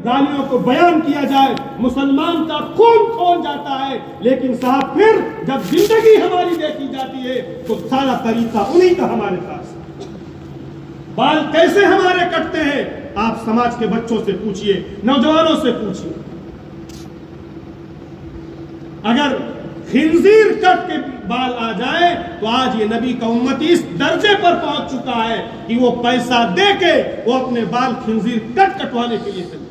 گالیوں کو بیان کیا جائے، مسلمان کا خون کھول جاتا ہے، لیکن صاحب پھر جب زندگی ہماری دیکھی جاتی ہے تو سارا طریقہ انہی کا ہمارے پاس۔ بال کیسے ہمارے کٹتے ہیں آپ سماج کے بچوں سے پوچھئے، نوجوانوں سے پوچھئے۔ اگر خنزیر کٹ کے بال آ جائے تو آج یہ نبی کا امتی اس درجے پر پہنچ چکا ہے کہ وہ پیسہ دے کے وہ اپنے بال خنزیر کٹوانے کے لیے چلے۔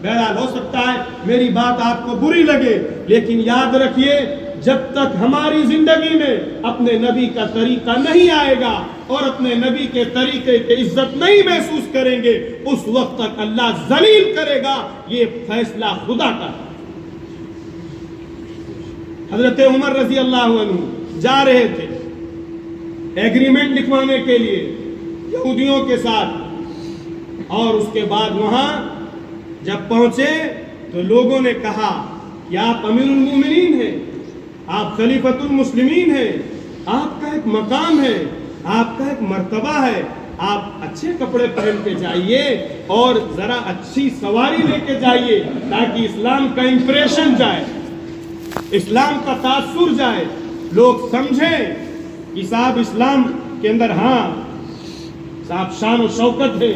بہرحال ہو سکتا ہے میری بات آپ کو بری لگے، لیکن یاد رکھیے جب تک ہماری زندگی میں اپنے نبی کا طریقہ نہیں آئے گا اور اپنے نبی کے طریقے کی عزت نہیں محسوس کریں گے، اس وقت تک اللہ ذلیل کرے گا۔ یہ فیصلہ خدا کا ہے۔ حضرت عمر رضی اللہ عنہ جا رہے تھے ایگریمنٹ لکھوانے کے لیے یہودیوں کے ساتھ، اور اس کے بعد وہاں جب پہنچے تو لوگوں نے کہا کہ آپ امیر المومنین ہیں، آپ خلیفۃ المسلمین ہیں، آپ کا ایک مقام ہے، آپ کا ایک مرتبہ ہے، آپ اچھے کپڑے پہن کے جائیے اور ذرا اچھی سواری لے کے جائیے تاکہ اسلام کا امپریشن جائے، اسلام کا تاثر جائے، لوگ سمجھیں کہ صاحب اسلام کے اندر ہاں صاحب شان و شوکت ہے،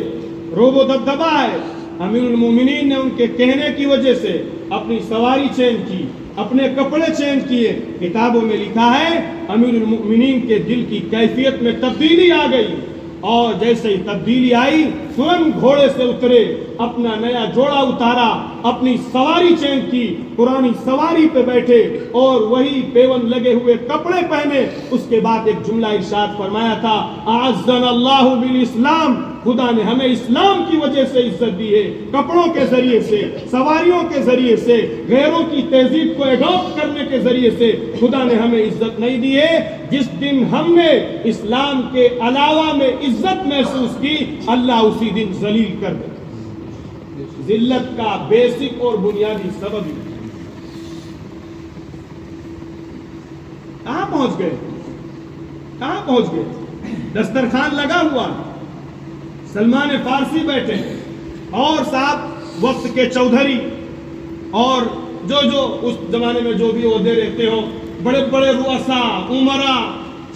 روب و دبدبہ ہے۔ امیر المومنین نے ان کے کہنے کی وجہ سے اپنی سواری چینج کی، اپنے کپڑے چینج کیے۔ کتابوں میں لکھا ہے امیر المومنین کے دل کی کیفیت میں تبدیلی آ گئی، اور جیسے ہی تبدیلی آئی ترنت گھوڑے سے اترے، اپنا نیا جوڑا اتارا، اپنی سواری چینج کی، پرانی سواری پہ بیٹھے اور وہی پیون لگے ہوئے کپڑے پہنے۔ اس کے بعد ایک جملہ ارشاد فرمایا تھا، اعزنا اللہ بالاسلام، خدا نے ہمیں اسلام کی وجہ سے عزت دی ہے، کپڑوں کے ذریعے سے، سواریوں کے ذریعے سے، غیروں کی تہذیب کو ایڈاپٹ کرنے کے ذریعے سے خدا نے ہمیں عزت نہیں دی ہے۔ جس دن ہم نے اسلام کے علاوہ میں عزت محسوس کی، اللہ اسی دن ذلیل کر دے۔ ذلت کا بیسک اور بنیادی سبب ہی کہاں پہنچ گئے، کہاں پہنچ گئے؟ دسترخوان لگا ہوا، سلمان فارسی بیٹھے اور صاحب وقت کے چودھری اور جو اس زمانے میں جو بھی عہدے رہتے ہو، بڑے بڑے رؤساء، امراء،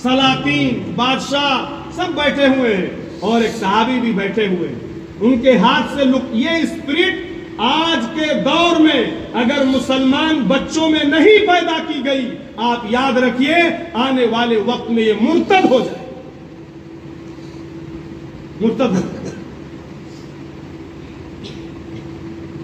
سلاطین، بادشاہ سب بیٹھے ہوئے ہیں، اور ایک صحابی بھی بیٹھے ہوئے ہیں۔ ان کے ہاتھ سے یہ اسپرٹ آج کے دور میں اگر مسلمان بچوں میں نہیں پیدا کی گئی، آپ یاد رکھیے آنے والے وقت میں یہ مرتد ہو جائے، مرتد ہو جائے۔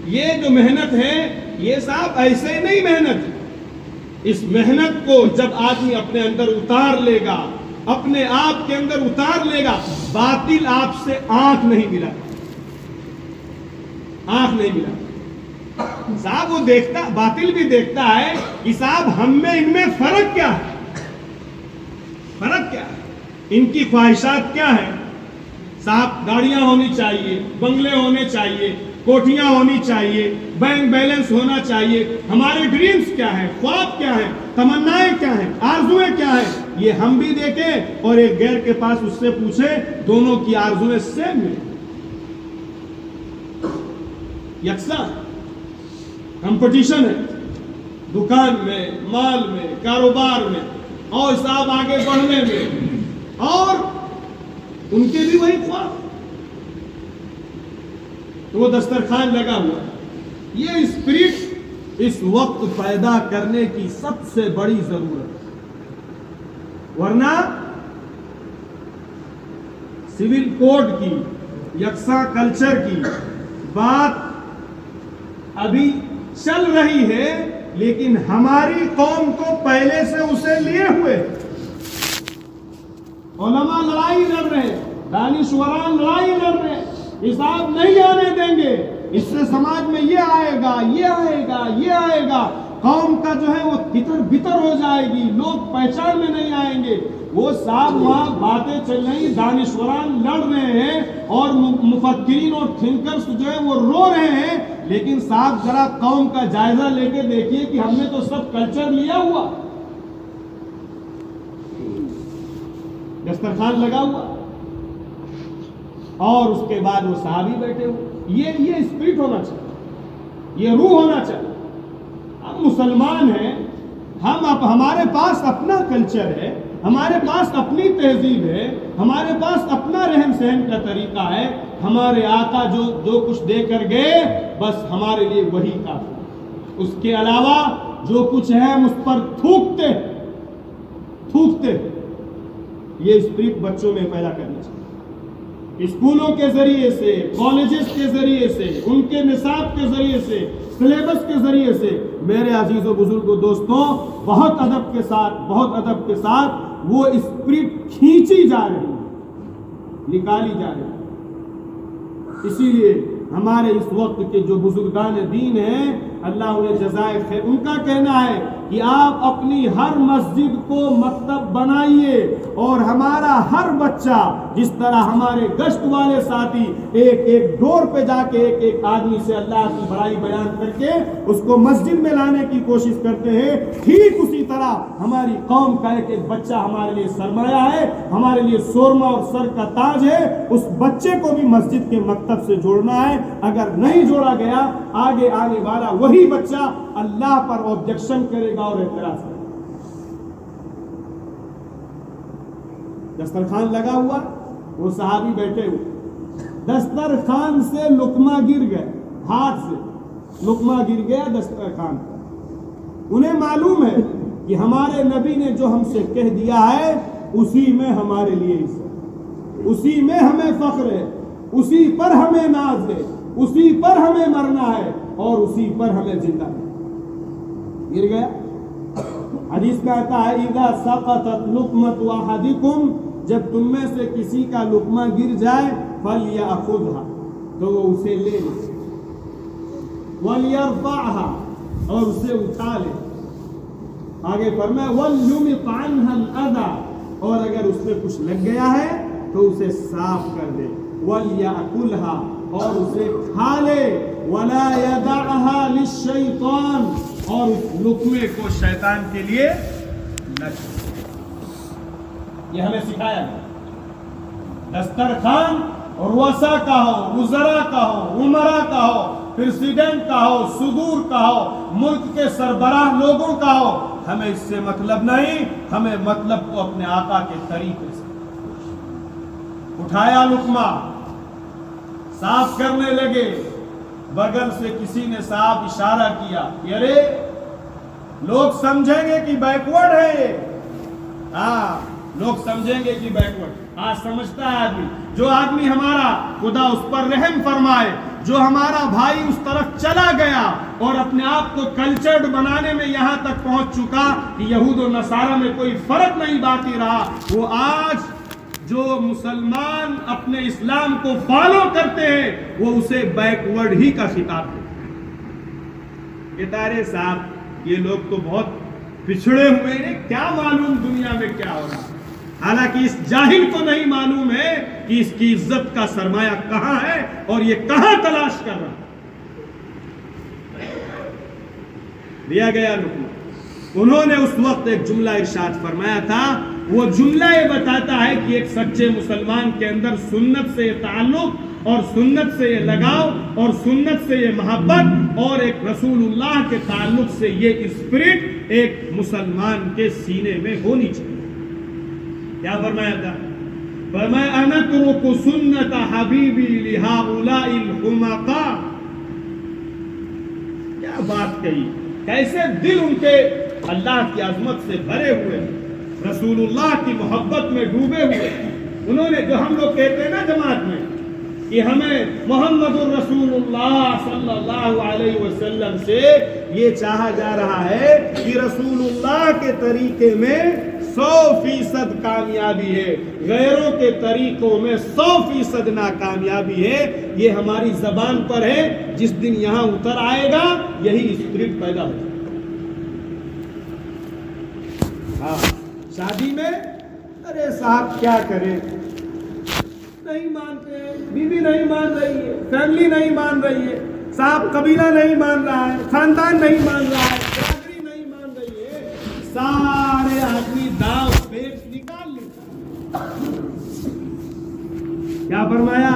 یہ جو محنت ہے یہ صاحب ایسے نہیں محنت ہے، اس محنت کو جب آدمی اپنے اندر اتار لے گا، اپنے آپ کے اندر اتار لے گا، باطل آپ سے آنکھ نہیں ملا، آنکھ نہیں ملا صاحب۔ وہ دیکھتا، باطل بھی دیکھتا ہے کہ صاحب ہم میں ان میں فرق کیا ہے، فرق کیا ہے، ان کی خواہشات کیا ہیں۔ صاحب گاڑیاں ہونی چاہیے، بنگلے ہونے چاہیے، کوٹھیاں ہونی چاہیے، بینک بیلنس ہونا چاہیے، ہمارے ڈریمز کیا ہیں، خواب کیا ہیں، تمنائیں کیا ہیں، آرزویں کیا ہیں، یہ ہم بھی دیکھیں اور ایک غیر کے پاس اس سے پوچھیں، دونوں کی آرزویں سیم ہیں، یکساں۔ کمپٹیشن ہے دکان میں، مال میں، کاروبار میں، اور صاحب آگے بڑھنے میں، اور ان کے بھی وہی خواب۔ تو وہ دسترخوان لگا ہوا، یہ اسپرٹ اس وقت پیدا کرنے کی سب سے بڑی ضرورت ہے، ورنہ سول کوڈ کی، یکساں کلچر کی بات ابھی چل رہی ہے، لیکن ہماری قوم کو پہلے سے اسے لیے ہوئے، علماء لڑائی لڑ رہے ہیں، دانشوران لڑائی لڑ رہے ہیں، حساب نہیں آنے دیں گے، اس سے سماج میں یہ آئے گا، یہ آئے گا، یہ آئے گا، قوم کا جو ہے وہ تتر بتر ہو جائے گی، لوگ پہچان میں نہیں آئیں گے۔ وہ صاحب وہاں باتیں چل رہی، دانشوران لڑ رہے ہیں اور مفکرین اور تھنکرز جو ہے وہ رو رہے ہیں، لیکن صاحب ذرا قوم کا جائزہ لے کے دیکھیے کہ ہم نے تو سب کلچر لیا ہوا، دسترخوان لگا ہوا، اور اس کے بعد وہ صحابی بیٹھے ہوئے۔ یہ اسپرٹ ہونا چاہیے۔ یہ روح ہونا چاہیے. ہم مسلمان ہیں, ہمارے پاس اپنا کلچر ہے, ہمارے پاس اپنی تہذیب ہے, ہمارے پاس اپنا رہن سہن کا طریقہ ہے. ہمارے آقا جو کچھ دے کر گئے بس ہمارے لیے وہی کافی. اس کے علاوہ جو کچھ ہے ہم اس پر تھوکتے. یہ اسپرٹ بچوں میں پیدا کرنا چاہیے. اسکولوں کے ذریعے سے, کالجز کے ذریعے سے, ان کے نصاب کے ذریعے سے, سلیبس کے ذریعے سے میرے عزیز و بزرگوں دوستوں بہت ادب کے ساتھ وہ اسپرٹ کھینچی جا رہی ہے, نکالی جا رہی ہے. اسی لیے ہمارے اس وقت کے جو بزرگان دین ہیں اللہ انہیں جزائے خیر, ان کا کہنا ہے کہ آپ اپنی ہر مسجد کو مکتب بنائیے اور ہمارا ہر بچہ جس طرح ہمارے گشت والے ساتھی ایک ڈور پہ جا کے ایک آدمی سے اللہ کی بڑائی بیان کر کے اس کو مسجد میں لانے کی کوشش کرتے ہیں, ٹھیک اسی طرح ہماری قوم کا ایک بچہ ہمارے لیے سرمایہ ہے, ہمارے لیے سورما اور سر کا تاج ہے. اس بچے کو بھی مسجد کے مکتب سے جوڑنا ہے. اگر نہیں جوڑا گیا آگے آنے والا وہی بچہ اللہ پر آبجیکشن کرے گا اور اعتراض کرے گا. دسترخوان لگا ہوا, وہ صحابی بیٹھے ہوئے, دسترخوان سے لقمہ گر گئے, ہاتھ سے لقمہ گر گیا دسترخوان پر. انہیں معلوم ہے کہ ہمارے نبی نے جو ہم سے کہہ دیا ہے اسی میں ہمارے لیے عزت, اسی میں ہمیں فخر ہے, اسی پر ہمیں ناز ہے, اسی پر ہمیں مرنا ہے اور اسی پر ہمیں زندہ ہے. گر گیا. حدیث میں آتا ہے اذا سقطت لقمۃ احدکم, جب تم میں سے کسی کا لقمہ گر جائے فلیأخذها, تو وہ اسے لے لے, ولیرفعها, اور اسے اٹھا لے. آگے فرمایا ولیمط عنها الاذى, اور اگر اس میں کچھ لگ گیا ہے تو اسے صاف کر دے. ولیأکلها, اور اسے کھا لے. ولا يدعها للشیطان, اور اس لقمے کو شیطان کے لیے نہ چھوڑے. یہ ہمیں سکھایا ہے. دسترخوان اور وسا کا ہو, وزراء کا ہو, عمرا کا ہو, پریزیڈنٹ کا ہو, صدور کا ہو, ملک کے سربراہ لوگوں کا ہو, ہمیں اس سے مطلب نہیں. ہمیں مطلب کو اپنے آقا کے طریقے سے. اٹھایا لقمہ, صاف کرنے لگے, بغل سے کسی نے صاحب اشارہ کیا, ارے لوگ سمجھیں گے کہ بیکورڈ ہے یہ. ہاں, لوگ سمجھیں گے کہ بیکورڈ. آج سمجھتا ہے آدمی, جو آدمی ہمارا خدا اس پر رحم فرمائے, جو ہمارا بھائی اس طرف چلا گیا اور اپنے آپ کو کلچرڈ بنانے میں یہاں تک پہنچ چکا کہ یہود و نصارہ میں کوئی فرق نہیں باقی رہا, وہ آج جو مسلمان اپنے اسلام کو فالو کرتے ہیں وہ اسے بیکورڈ ہی کا خطاب دیتے ہیں. کہتا ہے صاحب یہ لوگ تو بہت پچھڑے ہوئے ہیں, کیا معلوم دنیا میں کیا ہو رہا. حالانکہ اس جاہل کو نہیں معلوم ہے کہ اس کی عزت کا سرمایہ کہاں ہے اور یہ کہاں تلاش کر رہا. دیا گیا لقمہ. انہوں نے اس وقت ایک جملہ ارشاد فرمایا تھا, وہ جملہ یہ بتاتا ہے کہ ایک سچے مسلمان کے اندر سنت سے یہ تعلق اور سنت سے یہ لگاؤ اور سنت سے یہ محبت اور ایک رسول اللہ کے تعلق سے یہ اسپرٹ ایک مسلمان کے سینے میں ہونی چاہیے. کیا فرمایا تھا؟ فرمایا انترک سنت حبیبی لہؤلاء الحمقاء. کیا بات کہی, کیسے دل ان کے اللہ کی عظمت سے بھرے ہوئے, رسول اللہ کی محبت میں ڈوبے ہوئے. انہوں نے جو ہم لوگ کہتے ہیں نا جماعت میں کہ ہمیں محمد الرسول اللہ صلی اللہ علیہ وسلم سے یہ چاہا جا رہا ہے کہ رسول اللہ کے طریقے میں 100% کامیابی ہے, غیروں کے طریقوں میں 100% ناکامیابی ہے. یہ ہماری زبان پر ہے, جس دن یہاں اتر آئے گا یہی اسپرٹ پیدا ہوگا. ہاں, شادی میں ارے صاحب کیا کرے, نہیں مانتے, بیوی نہیں مان رہی ہے, فیملی نہیں مان رہی ہے, صاحب قبیلہ نہیں مان رہا ہے, خاندان نہیں مان رہا ہے, برادری نہیں مان رہی ہے, سارے آدمی داؤ پیٹ نکال لیتا. کیا فرمایا؟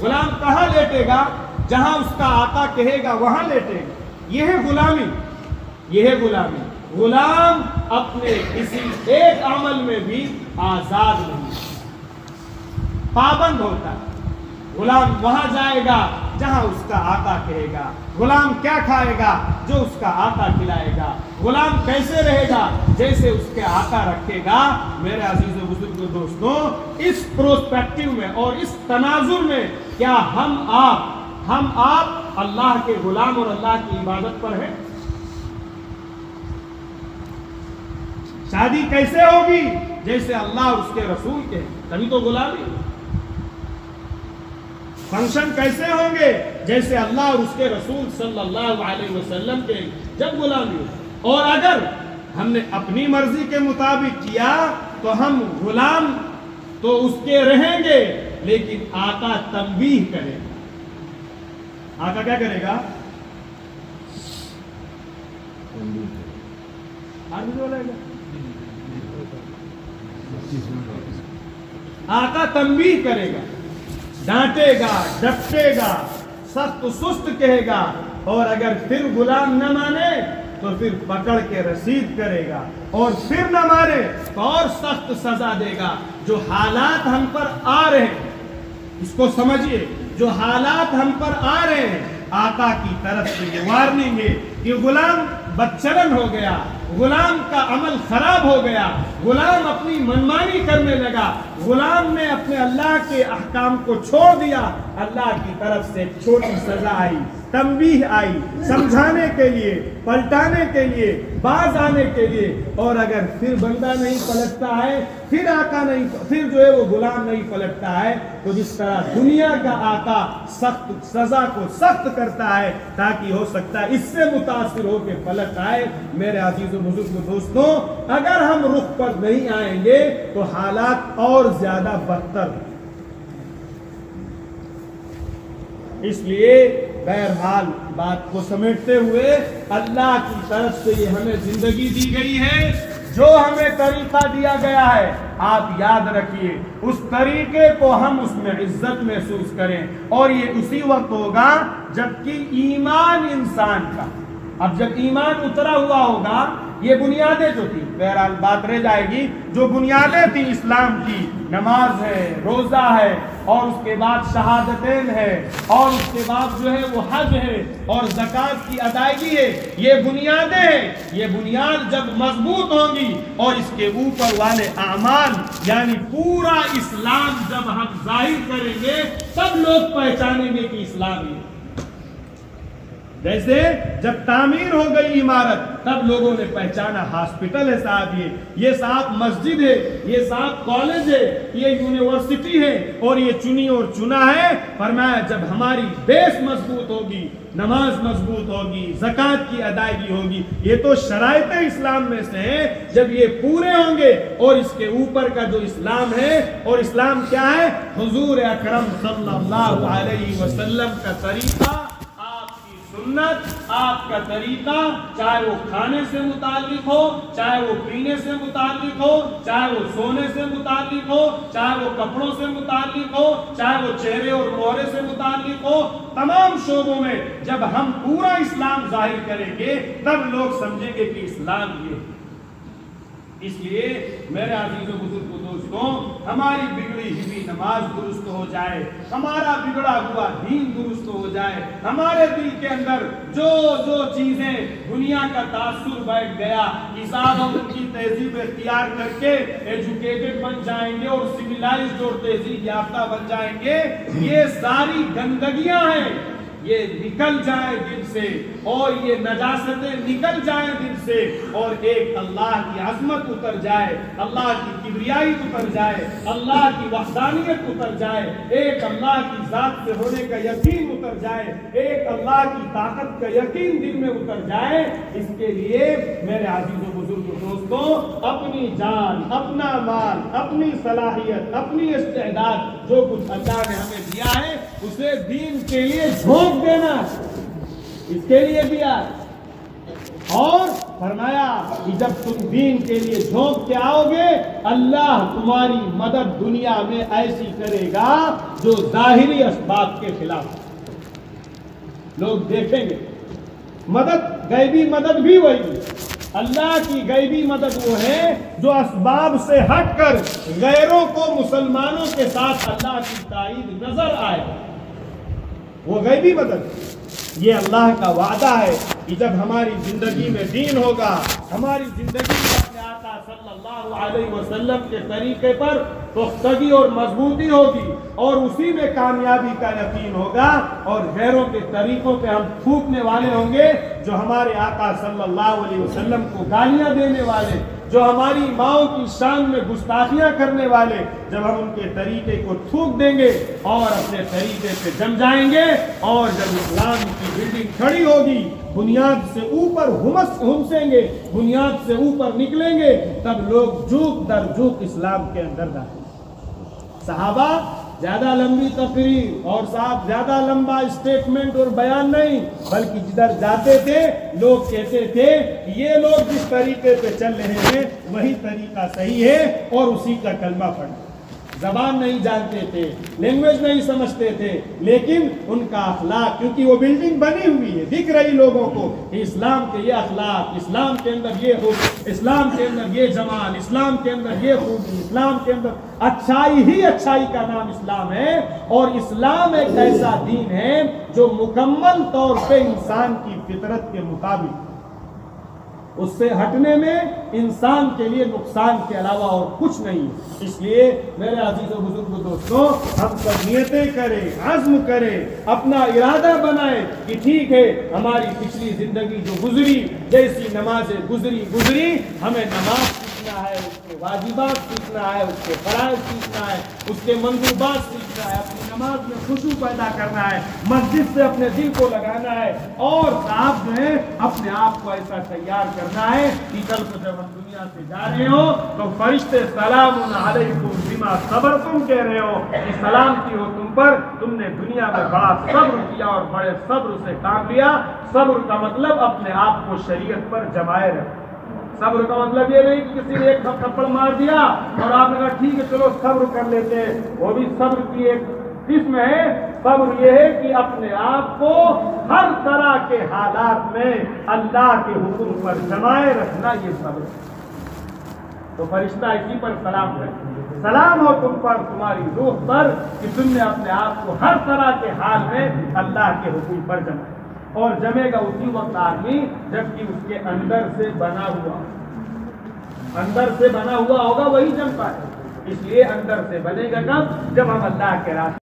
غلام کہاں لیٹے گا؟ جہاں اس کا آقا کہے گا وہاں لیٹے گا. یہ ہے غلامی، یہ ہے غلامی. غلام اپنے کسی ایک عمل میں بھی آزاد نہیں، پابند ہوتا ہے. غلام وہاں جائے گا جہاں اس کا آقا کہے گا. غلام کیا کھائے گا؟ جو اس کا آقا کھلائے گا. غلام کیسے رہے گا؟ جیسے اس کے آقا رکھے گا. میرے عزیز و بزرگ دوستوں، اس پروسپیکٹو میں اور اس تناظر میں کیا ہم آپ اللہ کے غلام اور اللہ کی عبادت پر ہیں؟ شادی کیسے ہوگی؟ جیسے اللہ اور اس کے رسول کے، تبھی تو غلامی. فنکشن کیسے ہوں گے؟ جیسے اللہ اور اس کے رسول صلی اللہ علیہ وسلم کے، جب غلامی. اور اگر ہم نے اپنی مرضی کے مطابق کیا تو ہم غلام تو اس کے رہیں گے، لیکن آقا تنبیہ کرے گا. آقا کیا کرے گا؟ آقا تنبیہ کرے گا، ڈانٹے گا، ڈپٹے گا، سخت سست کہے گا. اور اگر پھر غلام نہ مانے تو پھر پکڑ کے رسید کرے گا، اور پھر نہ مانے تو اور سخت سزا دے گا. جو حالات ہم پر آ رہے ہیں، اس کو سمجھیے، جو حالات ہم پر آ رہے ہیں، آقا کی طرف سے یہ وارننگ ہے کہ غلام بدچلن ہو گیا، غلام کا عمل خراب ہو گیا، غلام اپنی منمانی کرنے لگا، غلام نے اپنے اللہ کے احکام کو چھوڑ دیا. اللہ کی طرف سے چھوٹی سزا آئی، تنبیہ آئی، سمجھانے کے لیے، پلٹانے کے لیے، باز آنے کے لیے. اور اگر پھر بندہ نہیں پلٹتا ہے، پھر آقا نہیں، پھر جو ہے وہ غلام نہیں پلٹتا ہے، تو جس طرح دنیا کا آقا سخت سزا کو سخت کرتا ہے تاکہ ہو سکتا ہے اس سے متاثر ہو کے پلٹ آئے. میرے عزیز و بزرگ دوستوں، اگر ہم رخ پر نہیں آئیں گے تو حالات اور زیادہ بدتر. اس لیے بہرحال بات کو سمیٹتے ہوئے، اللہ کی طرف سے یہ ہمیں زندگی دی گئی ہے، جو ہمیں طریقہ دیا گیا ہے، آپ یاد رکھیے، اس طریقے کو ہم اس میں عزت محسوس کریں. اور یہ اسی وقت ہوگا جبکہ ایمان انسان کا، اب جب ایمان اترا ہوا ہوگا، یہ بنیادیں جو تھی، بہرحال بات رہ جائے گی، جو بنیادیں تھیں اسلام کی، نماز ہے، روزہ ہے، اور اس کے بعد شہادتین ہے، اور اس کے بعد جو ہے وہ حج ہے اور زکوٰۃ کی ادائیگی ہے. یہ بنیادیں ہیں. یہ بنیاد جب مضبوط ہوں گی اور اس کے اوپر والے اعمال یعنی پورا اسلام جب ہم ظاہر کریں گے، تب لوگ پہچانیں گے کہ اسلام ہے. جیسے جب تعمیر ہو گئی عمارت، تب لوگوں نے پہچانا ہاسپٹل ہے صاحب، یہ صاحب مسجد ہے، یہ صاحب کالج ہے، یہ یونیورسٹی ہے، اور یہ چنی اور چنا ہے. فرمایا جب ہماری بیس مضبوط ہوگی، نماز مضبوط ہوگی، زکوٰۃ کی ادائیگی ہوگی، یہ تو شرائط اسلام میں سے ہیں، جب یہ پورے ہوں گے اور اس کے اوپر کا جو اسلام ہے، اور اسلام کیا ہے؟ حضور اکرم صلی اللہ علیہ وسلم کا طریقہ، سنت، آپ کا طریقہ، چاہے وہ کھانے سے متعلق ہو، چاہے وہ پینے سے متعلق ہو، چاہے وہ سونے سے متعلق ہو، چاہے وہ کپڑوں سے متعلق ہو، چاہے وہ چہرے اور مہرے سے متعلق ہو، تمام شعبوں میں جب ہم پورا اسلام ظاہر کریں گے، تب لوگ سمجھیں گے کہ اسلام یہ ہے. اس لیے میرے عزیز و بزرگ دوستوں، ہماری بگڑی ہوئی نماز درست ہو جائے، ہمارا بگڑا ہوا دین درست ہو جائے، ہمارے دل کے اندر جو جو چیزیں دنیا کا تاثر بیٹھ گیا، حساب ہم ان کی تہذیب اختیار کر کے ایجوکیٹڈ بن جائیں گے اور سویلائزڈ اور تہذیب یافتہ بن جائیں گے، یہ ساری گندگیاں ہیں، یہ نکل جائیں دل سے، اور یہ نجاستیں نکل جائیں دل سے، اور ایک اللہ کی عظمت اتر جائے، اللہ کی کبریائی اتر جائے، اللہ کی وحدانیت اتر جائے، ایک اللہ کی ذات سے ہونے کا یقین اتر جائے، ایک اللہ کی طاقت کا یقین دل میں اتر جائے. اس کے لیے میرے عزیز و بزرگ دوستوں، اپنی جان، اپنا مال، اپنی صلاحیت، اپنی استعداد، جو کچھ اللہ نے ہمیں دیا ہے، اسے دین کے لیے جھونک دینا، اس کے لیے دیا. اور فرمایا کہ جب تم دین کے لیے جھونک کے آؤ گے اللہ تمہاری مدد دنیا میں ایسی کرے گا جو ظاہری اسباب کے خلاف لوگ دیکھیں گے. مدد غیبی مدد بھی وہی، اللہ کی غیبی مدد وہ ہے جو اسباب سے ہٹ کر غیروں کو مسلمانوں کے ساتھ اللہ کی تائید نظر آئے، وہ غیبی مدد. یہ اللہ کا وعدہ ہے کہ جب ہماری زندگی میں دین ہوگا، ہماری زندگی میں اپنے آقا صلی اللہ علیہ وسلم کے طریقے پر پختگی اور مضبوطی ہوگی اور اسی میں کامیابی کا یقین ہوگا، اور غیروں کے طریقوں پہ ہم تھوکنے والے ہوں گے جو ہمارے آقا صلی اللہ علیہ وسلم کو گالیاں دینے والے، جو ہماری ماؤں کی شان میں گستاخیاں کرنے والے، جب ہم ان کے طریقے کو تھوک دیں گے اور اپنے طریقے پہ جم جائیں گے، اور جب اسلام کی بلڈنگ کھڑی ہوگی بنیاد سے اوپر ہمسیں گے، بنیاد سے اوپر نکلیں گے، تب لوگ جوک در جوک اسلام کے اندر داخل. صحابہ زیادہ لمبی تقریر اور صاحب زیادہ لمبا اسٹیٹمنٹ اور بیان نہیں، بلکہ جدھر جاتے تھے لوگ کہتے تھے یہ لوگ جس طریقے پہ چل رہے ہیں وہی طریقہ صحیح ہے، اور اسی کا کلمہ پڑھنا. زبان نہیں جانتے تھے، لینگویج نہیں سمجھتے تھے، لیکن ان کا اخلاق، کیونکہ وہ بلڈنگ بنی ہوئی ہے، دکھ رہی لوگوں کو کہ اسلام کے یہ اخلاق، اسلام کے اندر یہ حسن، اسلام کے اندر یہ جمال، اسلام کے اندر یہ خوبی، اسلام کے اندر اچھائی ہی اچھائی کا نام اسلام ہے. اور اسلام ایک ایسا دین ہے جو مکمل طور پہ انسان کی فطرت کے مطابق، اس سے ہٹنے میں انسان کے لیے نقصان کے علاوہ اور کچھ نہیں. اس لیے میرے عزیز و بزرگ دوستوں، ہم سب نیتیں کریں، عزم کریں، اپنا ارادہ بنائیں کہ ٹھیک ہے ہماری پچھلی زندگی جو گزری، جیسی نمازیں گزری، ہمیں نماز سیکھنا ہے، اس کے واجبات سیکھنا ہے، اس کے فرائض سیکھنا ہے، اس کے مندوبات سیکھنا ہے، اپنی نماز میں خشوع پیدا کرنا ہے، مسجد سے اپنے دل کو لگانا ہے، اور صاحب جو ہے اپنے آپ کو ایسا تیار کرنا ہے کہ کل کو جب ہم دنیا سے جا رہے ہو تو فرشتے سلام علیکم بما صبرتم کہہ رہے ہو کہ سلامتی ہو تم پر، تم نے دنیا میں بڑا صبر کیا اور بڑے صبر سے کام لیا. صبر کا مطلب اپنے آپ کو شریعت پر جمائے رکھنا. صبر کا مطلب یہ نہیں کہ کسی نے ایک تھپڑ مار دیا اور آپ نے کہا ٹھیک ہے چلو صبر کر لیتے ہیں، وہ بھی صبر کی ایک قسم ہے. صبر یہ ہے کہ اپنے آپ کو ہر طرح کے حالات میں اللہ کے حکم پر جمائے رکھنا، یہ صبر ہے. تو فرشتہ اسی پر سلام کرے، سلام ہو تم پر، تمہاری روح پر، کہ تم نے اپنے آپ کو ہر طرح کے حال میں اللہ کے حکم پر جمائے. اور جمے گا اسی وقت آدمی جبکہ اس کے اندر سے بنا ہوا ہوگا، وہی جمتا ہے. اس لیے اندر سے بنے گا کب؟ جب ہم اللہ کے راستے